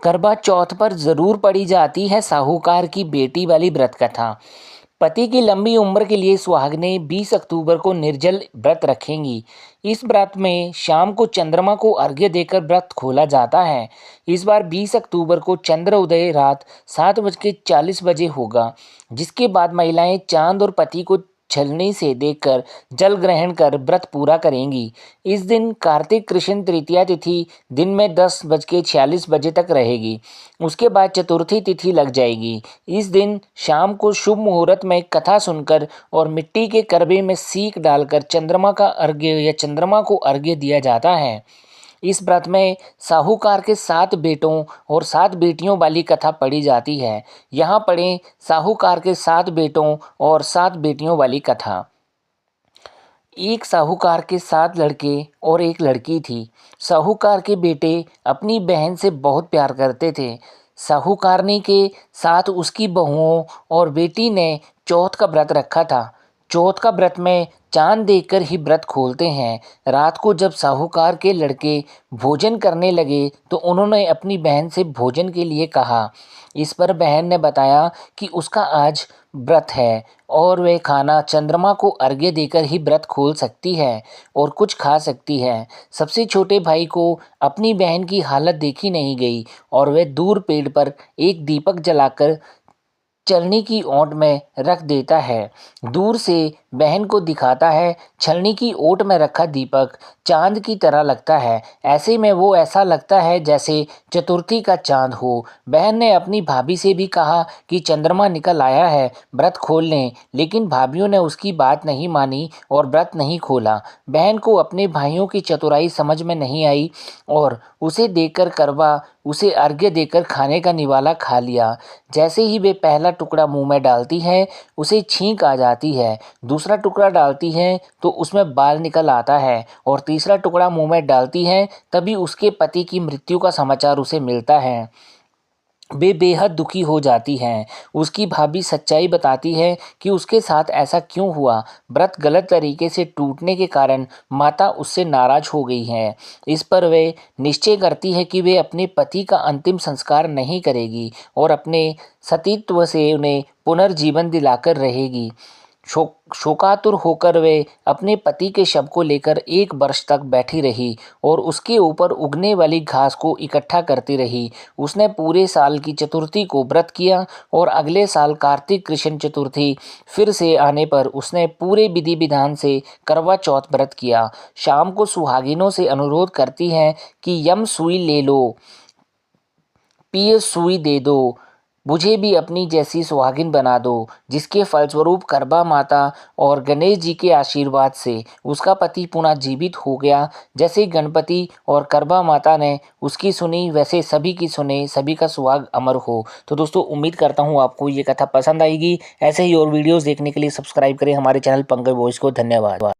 करवा चौथ पर जरूर पढ़ी जाती है साहूकार की बेटी वाली व्रत कथा। पति की लंबी उम्र के लिए सुहागनें 20 अक्टूबर को निर्जल व्रत रखेंगी। इस व्रत में शाम को चंद्रमा को अर्घ्य देकर व्रत खोला जाता है। इस बार 20 अक्टूबर को चंद्र उदय रात 7:40 होगा, जिसके बाद महिलाएं चांद और पति को छलनी से देखकर जल ग्रहण कर व्रत पूरा करेंगी। इस दिन कार्तिक कृष्ण तृतीया तिथि दिन में 10:46 तक रहेगी। उसके बाद चतुर्थी तिथि लग जाएगी। इस दिन शाम को शुभ मुहूर्त में कथा सुनकर और मिट्टी के करबे में सीख डालकर चंद्रमा का अर्घ्य या चंद्रमा को अर्घ्य दिया जाता है। इस व्रत में साहूकार के 7 बेटों और 7 बेटियों वाली कथा पढ़ी जाती है। यहाँ पढ़ें साहूकार के 7 बेटों और 7 बेटियों वाली कथा। एक साहूकार के 7 लड़के और एक लड़की थी। साहूकार के बेटे अपनी बहन से बहुत प्यार करते थे। साहूकारनी के साथ उसकी बहुओं और बेटी ने चौथ का व्रत रखा था। चौथ का व्रत में चांद देखकर ही व्रत खोलते हैं। रात को जब साहूकार के लड़के भोजन करने लगे तो उन्होंने अपनी बहन से भोजन के लिए कहा। इस पर बहन ने बताया कि उसका आज व्रत है और वह खाना चंद्रमा को अर्घ्य देकर ही व्रत खोल सकती है और कुछ खा सकती है। सबसे छोटे भाई को अपनी बहन की हालत देखी नहीं गई और वह दूर पेड़ पर एक दीपक जलाकर छलनी की ओट में रख देता है। दूर से बहन को दिखाता है। छलनी की ओट में रखा दीपक चांद की तरह लगता है। ऐसे में वो ऐसा लगता है जैसे चतुर्थी का चांद हो। बहन ने अपनी भाभी से भी कहा कि चंद्रमा निकल आया है, व्रत खोल लें, लेकिन भाभीयों ने उसकी बात नहीं मानी और व्रत नहीं खोला। बहन को अपने भाइयों की चतुराई समझ में नहीं आई और उसे देखकर करवा उसे अर्घ्य देकर खाने का निवाला खा लिया। जैसे ही वे पहला टुकड़ा मुंह में डालती है उसे छींक आ जाती है। दूसरा टुकड़ा डालती है तो उसमें बाल निकल आता है और तीसरा टुकड़ा मुंह में डालती है तभी उसके पति की मृत्यु का समाचार उसे मिलता है। वे बेहद दुखी हो जाती हैं। उसकी भाभी सच्चाई बताती है कि उसके साथ ऐसा क्यों हुआ। व्रत गलत तरीके से टूटने के कारण माता उससे नाराज हो गई हैं। इस पर वे निश्चय करती है कि वे अपने पति का अंतिम संस्कार नहीं करेगी और अपने सतीत्व से उन्हें पुनर्जीवन दिलाकर रहेगी। शोकातुर होकर वे अपने पति के शव को लेकर 1 वर्ष तक बैठी रही और उसके ऊपर उगने वाली घास को इकट्ठा करती रही। उसने पूरे साल की चतुर्थी को व्रत किया और अगले साल कार्तिक कृष्ण चतुर्थी फिर से आने पर उसने पूरे विधि विधान से करवा चौथ व्रत किया। शाम को सुहागिनों से अनुरोध करती हैं कि यम सुई ले लो, पिय सुई दे दो, मुझे भी अपनी जैसी सुहागिन बना दो, जिसके फलस्वरूप करवा माता और गणेश जी के आशीर्वाद से उसका पति पुनः जीवित हो गया। जैसे गणपति और करवा माता ने उसकी सुनी वैसे सभी की सुने, सभी का सुहाग अमर हो। तो दोस्तों उम्मीद करता हूँ आपको ये कथा पसंद आएगी। ऐसे ही और वीडियोस देखने के लिए सब्सक्राइब करें हमारे चैनल पंकज वॉइस को। धन्यवाद।